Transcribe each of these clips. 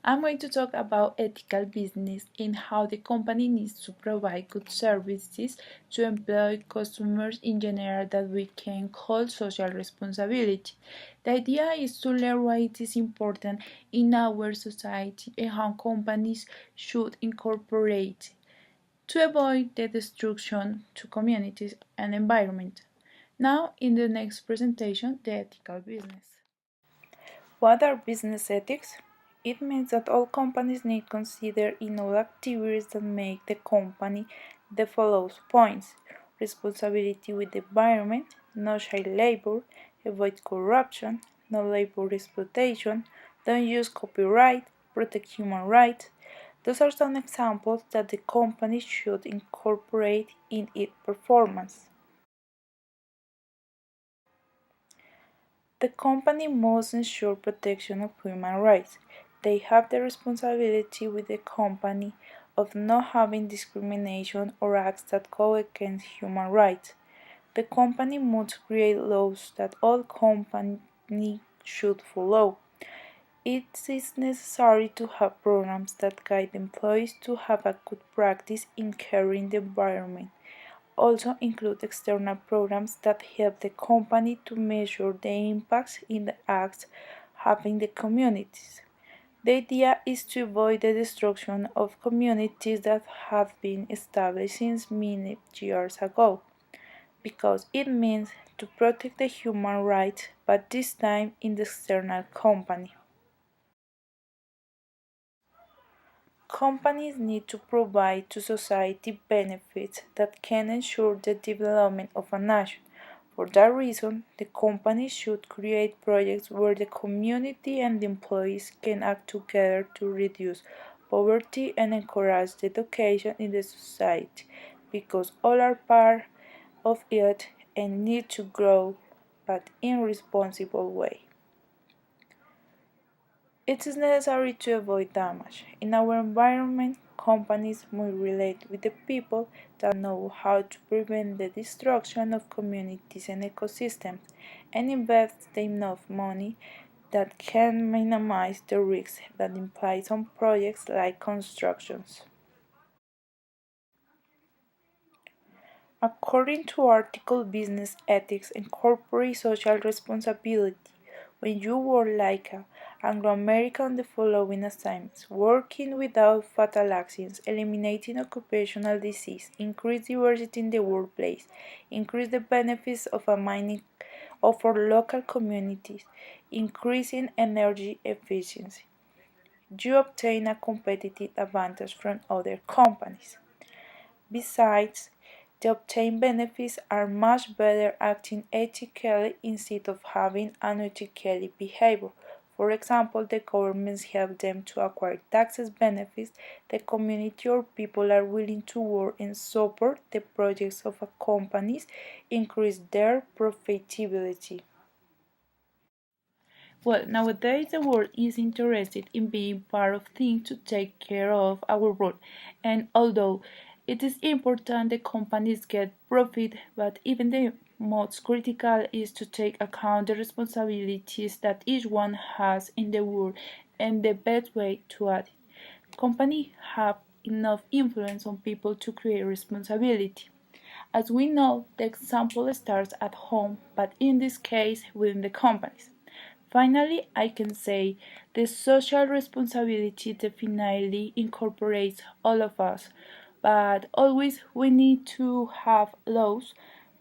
I'm going to talk about ethical business and how the company needs to provide good services to employ customers in general that we can call social responsibility. The idea is to learn why it is important in our society and how companies should incorporate to avoid the destruction to communities and environment. Now, in the next presentation, the ethical business. What are business ethics? It means that all companies need to consider in all activities that make the company the following points: responsibility with the environment, no child labor, avoid corruption, no labor exploitation, don't use copyright, protect human rights. Those are some examples that the company should incorporate in its performance. The company must ensure protection of human rights. They have the responsibility with the company of not having discrimination or acts that go against human rights. The company must create laws that all companies should follow. It is necessary to have programs that guide employees to have a good practice in caring the environment. Also include external programs that help the company to measure the impacts in the acts having the communities. The idea is to avoid the destruction of communities that have been established since many years ago, because it means to protect the human rights, but this time in the external company. Companies need to provide to society benefits that can ensure the development of a nation. For that reason, the company should create projects where the community and the employees can act together to reduce poverty and encourage the education in the society, because all are part of it and need to grow, but in a responsible way. It is necessary to avoid damage. In our environment, companies must relate with the people that know how to prevent the destruction of communities and ecosystems and invest enough money that can minimize the risks that implies on projects like constructions. According to article Business Ethics and Corporate Social Responsibility, when you work like a Anglo-American, the following assignments: working without fatal accidents, eliminating occupational disease, increase diversity in the workplace, increase the benefits of a mining of our local communities, increasing energy efficiency. You obtain a competitive advantage from other companies. Besides, the obtained benefits are much better acting ethically instead of having unethically behavior. For example, the governments help them to acquire taxes benefits, the community or people are willing to work and support the projects of a companies, increase their profitability. Well, nowadays the world is interested in being part of things to take care of our world, and although it is important the companies get profit, but even the most critical is to take account the responsibilities that each one has in the world and the best way to act. Companies have enough influence on people to create responsibility. As we know, the example starts at home, but in this case within the companies. Finally, I can say the social responsibility definitely incorporates all of us, but always we need to have laws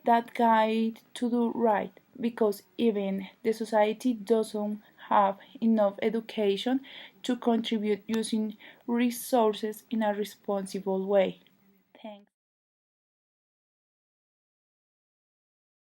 that guide to do right, because even the society doesn't have enough education to contribute using resources in a responsible way. Thanks.